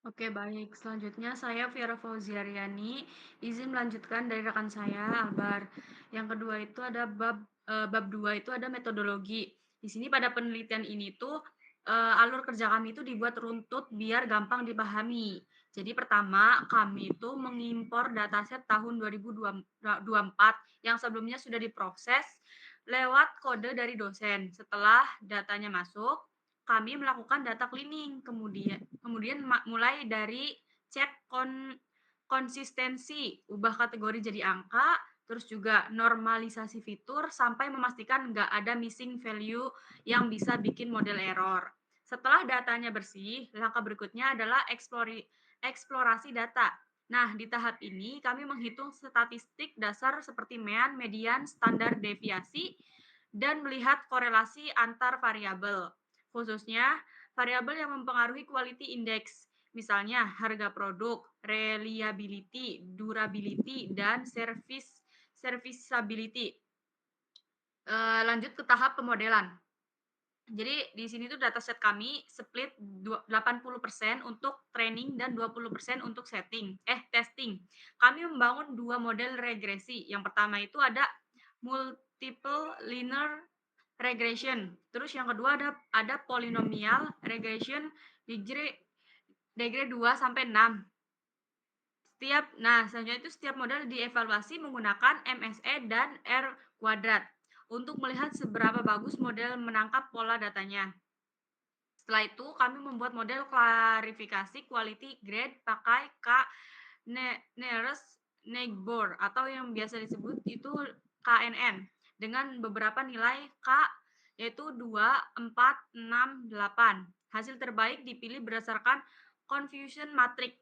Oke, baik. Selanjutnya saya Viera Fauziaryani, izin melanjutkan dari rekan saya, Albar. Yang kedua itu ada bab 2 itu ada metodologi. Di sini pada penelitian ini tuh, alur kerja kami itu dibuat runtut biar gampang dipahami. Jadi pertama, kami itu mengimpor dataset tahun 2024 yang sebelumnya sudah diproses lewat kode dari dosen. Setelah datanya masuk, kami melakukan data cleaning, kemudian mulai dari cek konsistensi, ubah kategori jadi angka, terus juga normalisasi fitur sampai memastikan nggak ada missing value yang bisa bikin model error. Setelah datanya bersih, langkah berikutnya adalah eksplorasi data. Nah, di tahap ini kami menghitung statistik dasar seperti mean, median, standar deviasi, dan melihat korelasi antar variabel, khususnya variabel yang mempengaruhi quality index, misalnya harga produk, reliability, durability, dan serviceability. Lanjut ke tahap pemodelan. Jadi di sini tuh dataset kami split 80% untuk training dan 20% untuk testing. Kami membangun 2 model regresi. Yang pertama itu ada multiple linear regression, terus yang kedua ada polynomial regression degree degree 2 sampai 6. Selanjutnya itu setiap model dievaluasi menggunakan MSE dan R kuadrat untuk melihat seberapa bagus model menangkap pola datanya. Setelah itu kami membuat model klarifikasi quality grade pakai Nearest Neighbor atau yang biasa disebut itu KNN dengan beberapa nilai yaitu 2, 4, 6, 8. Hasil terbaik dipilih berdasarkan confusion matrix.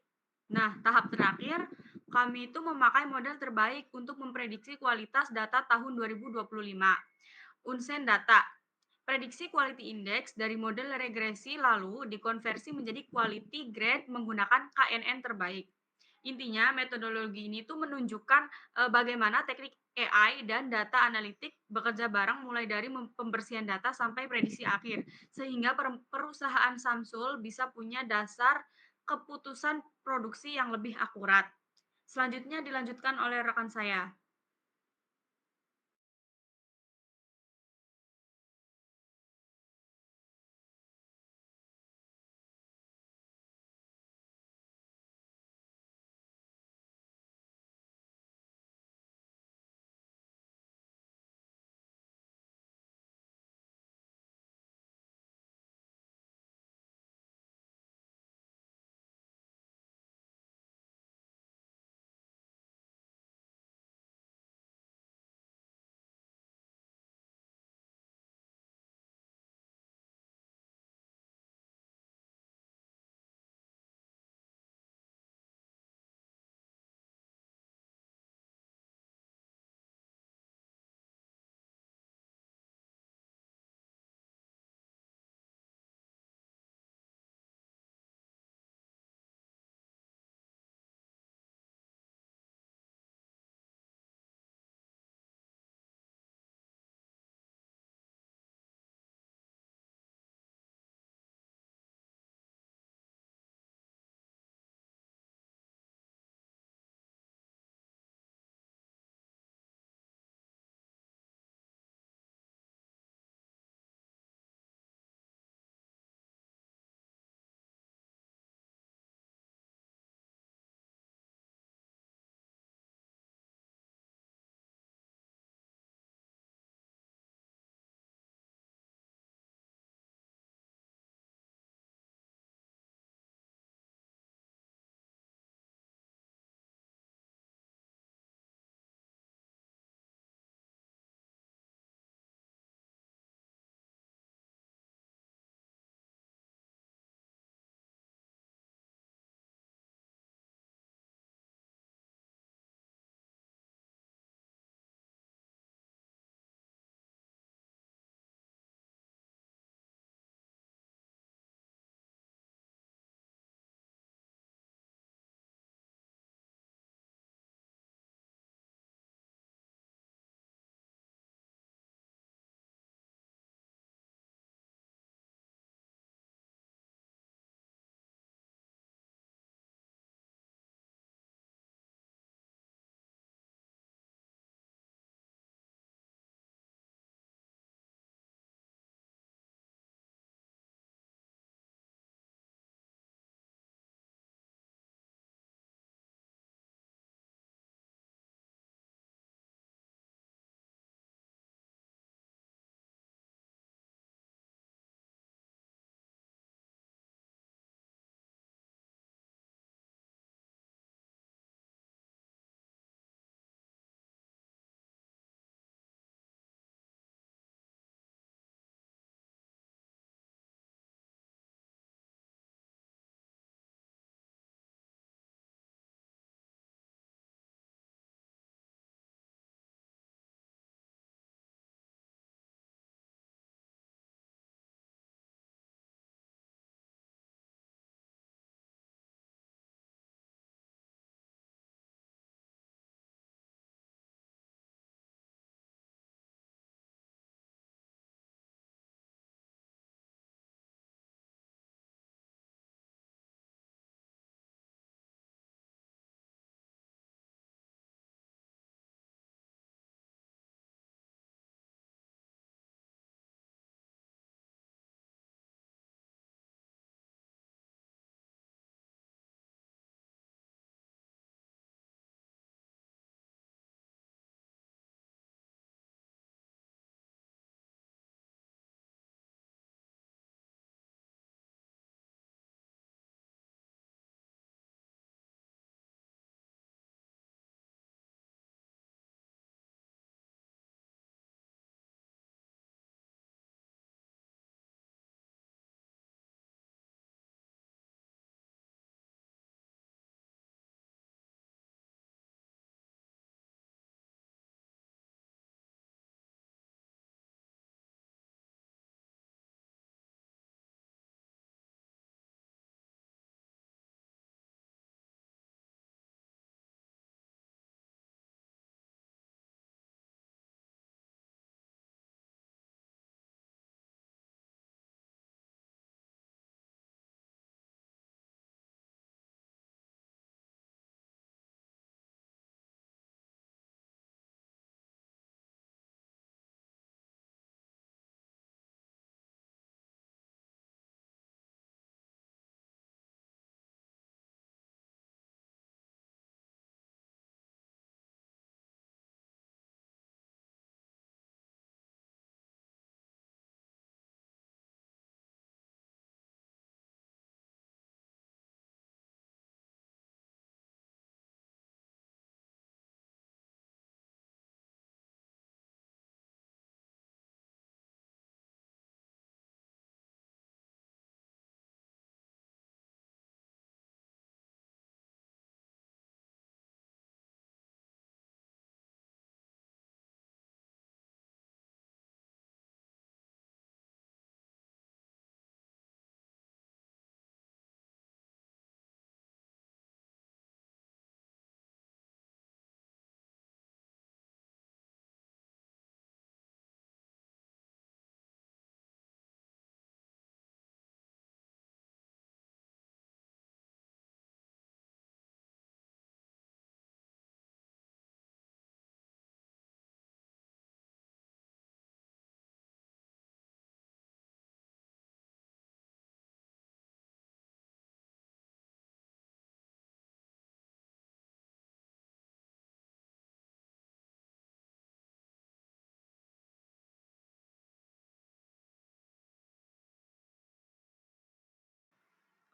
Nah, tahap terakhir kami itu memakai model terbaik untuk memprediksi kualitas data tahun 2025. Unsen data. Prediksi quality index dari model regresi lalu dikonversi menjadi quality grade menggunakan KNN terbaik. Intinya metodologi ini tuh menunjukkan bagaimana teknik AI dan data analitik bekerja bareng mulai dari pembersihan data sampai prediksi akhir. Sehingga perusahaan Samsul bisa punya dasar keputusan produksi yang lebih akurat. Selanjutnya dilanjutkan oleh rekan saya.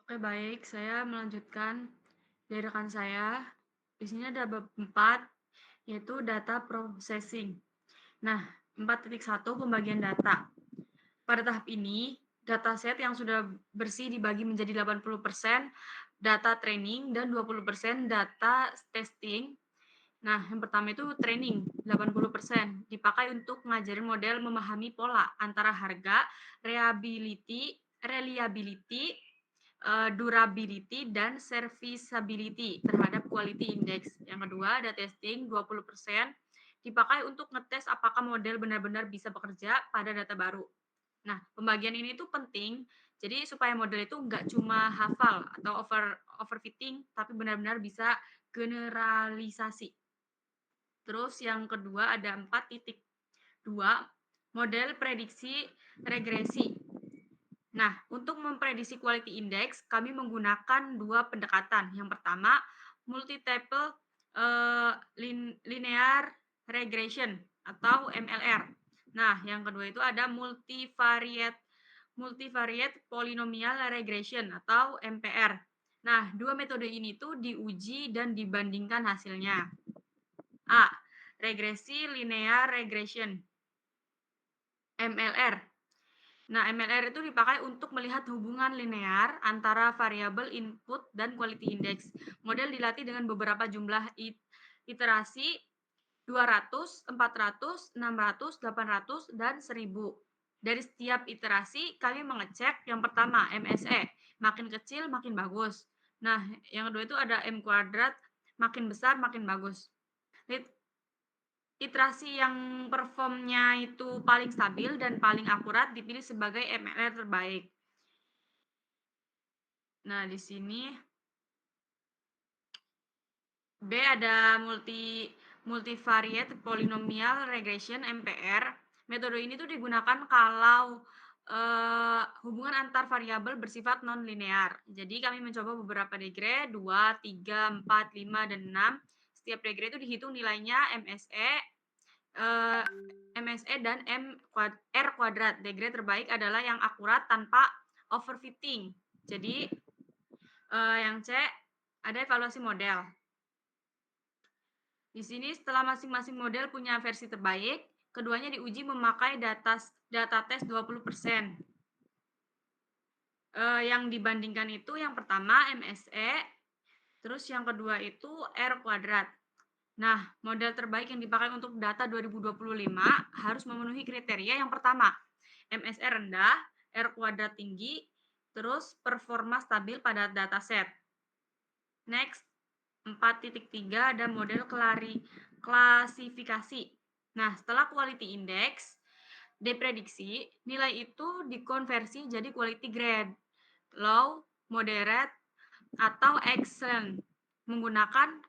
Oke, baik, saya melanjutkan dari rekan saya. Di sini ada bab 4, yaitu data processing. Nah, 4.1 pembagian data. Pada tahap ini, dataset yang sudah bersih dibagi menjadi 80% data training dan 20% data testing. Nah, yang pertama itu training, 80% dipakai untuk ngajarin model memahami pola antara harga, reliability, durability, dan serviceability terhadap quality index. Yang kedua ada testing, 20% dipakai untuk ngetes apakah model benar-benar bisa bekerja pada data baru. Nah, pembagian ini tuh penting, jadi supaya model itu nggak cuma hafal atau overfitting, tapi benar-benar bisa generalisasi. Terus yang kedua ada 4.2, model prediksi regresi. Nah, untuk memprediksi quality index, kami menggunakan dua pendekatan. Yang pertama, multi-table linear regression atau MLR. Nah, yang kedua itu ada multivariate polynomial regression atau MPR. Nah, dua metode ini tuh diuji dan dibandingkan hasilnya. A. Regresi linear regression. MLR. Nah, MLR itu dipakai untuk melihat hubungan linear antara variabel input dan quality index. Model dilatih dengan beberapa jumlah iterasi 200, 400, 600, 800, dan 1000. Dari setiap iterasi, kami mengecek yang pertama MSE, makin kecil makin bagus. Nah, yang kedua itu ada M kuadrat, makin besar makin bagus. Iterasi yang performnya itu paling stabil dan paling akurat dipilih sebagai MLR terbaik. Nah, di sini B ada multivariate polynomial regression MPR. Metode ini tuh digunakan kalau hubungan antar variabel bersifat non-linear. Jadi kami mencoba beberapa degree, 2, 3, 4, 5, dan 6. Setiap degree itu dihitung nilainya MSE dan R kuadrat. Degree terbaik adalah yang akurat tanpa overfitting. Jadi yang C ada evaluasi model. Di sini setelah masing-masing model punya versi terbaik, keduanya diuji memakai data tes 20%. Yang dibandingkan itu yang pertama MSE, terus yang kedua itu R kuadrat. Nah, model terbaik yang dipakai untuk data 2025 harus memenuhi kriteria yang pertama, MSE rendah, R kuadrat tinggi, terus performa stabil pada dataset. Next, 4.3 ada model klasifikasi. Nah, setelah quality index diprediksi, nilai itu dikonversi jadi quality grade, low, moderate, atau excellent menggunakan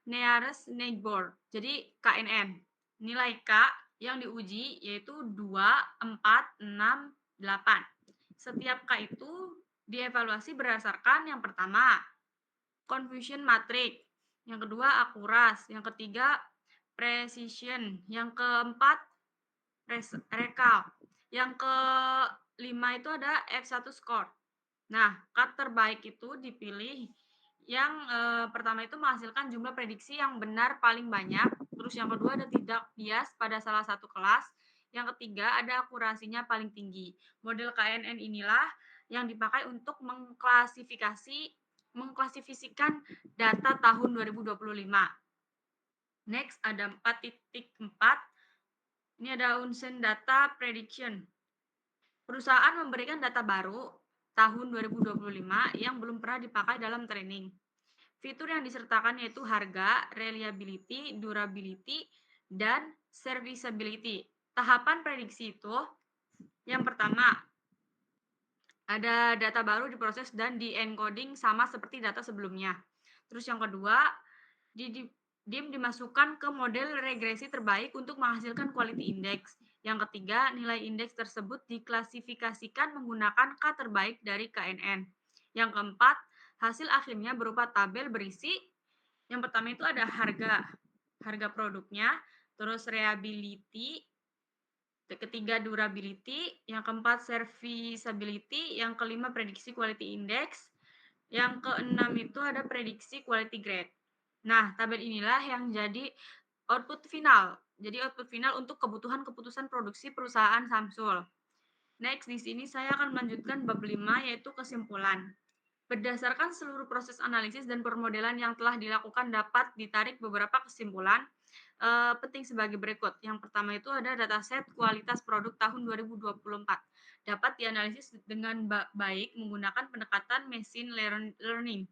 nearest neighbor, jadi KNN. Nilai K yang diuji yaitu 2, 4, 6, 8. Setiap K itu dievaluasi berdasarkan yang pertama, confusion matrix, yang kedua akuras, yang ketiga precision, yang keempat recall, yang kelima itu ada F1 score. Nah, cut terbaik itu dipilih yang pertama itu menghasilkan jumlah prediksi yang benar paling banyak, terus yang kedua ada tidak bias pada salah satu kelas, yang ketiga ada akurasinya paling tinggi. Model KNN inilah yang dipakai untuk mengklasifikasikan data tahun 2025. Next ada 4.4. Ini ada Unsen Data Prediction. Perusahaan memberikan data baru tahun 2025 yang belum pernah dipakai dalam training. Fitur yang disertakan yaitu harga, reliability, durability, dan serviceability. Tahapan prediksi itu yang pertama, ada data baru diproses dan di-encoding sama seperti data sebelumnya. Terus yang kedua, DIM dimasukkan ke model regresi terbaik untuk menghasilkan quality index. Yang ketiga, nilai indeks tersebut diklasifikasikan menggunakan K terbaik dari KNN. Yang keempat, hasil akhirnya berupa tabel berisi. Yang pertama itu ada harga produknya, terus reliability, ketiga durability, yang keempat serviceability, yang kelima prediksi quality index, yang keenam itu ada prediksi quality grade. Nah, tabel inilah yang jadi output final. Jadi output final untuk kebutuhan keputusan produksi perusahaan Samsul. Next, di sini saya akan melanjutkan bab 5 yaitu kesimpulan. Berdasarkan seluruh proses analisis dan permodelan yang telah dilakukan dapat ditarik beberapa kesimpulan penting sebagai berikut. Yang pertama itu ada dataset kualitas produk tahun 2024. Dapat dianalisis dengan baik menggunakan pendekatan machine learning,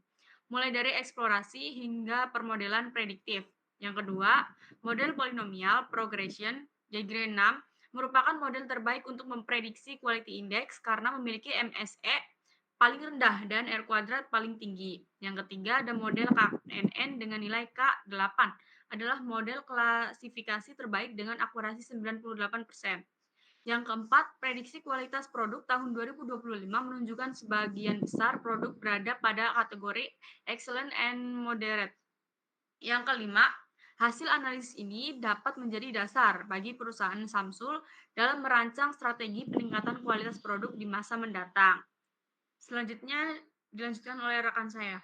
mulai dari eksplorasi hingga permodelan prediktif. Yang kedua, model polinomial progression degree 6 merupakan model terbaik untuk memprediksi quality index karena memiliki MSE paling rendah dan R kuadrat paling tinggi. Yang ketiga ada model KNN dengan nilai K8 adalah model klasifikasi terbaik dengan akurasi 98%. Yang keempat, prediksi kualitas produk tahun 2025 menunjukkan sebagian besar produk berada pada kategori excellent and moderate. Yang kelima, hasil analisis ini dapat menjadi dasar bagi perusahaan Samsul dalam merancang strategi peningkatan kualitas produk di masa mendatang. Selanjutnya dilanjutkan oleh rekan saya.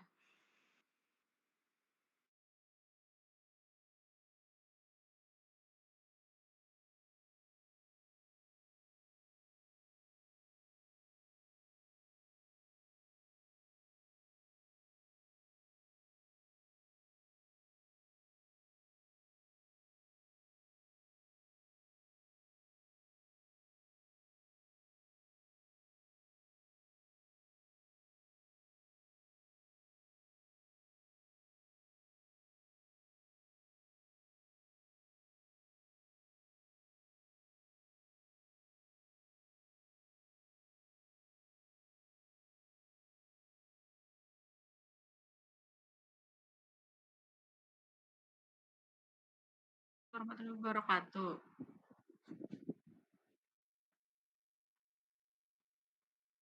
Warahmatullahi wabarakatuh.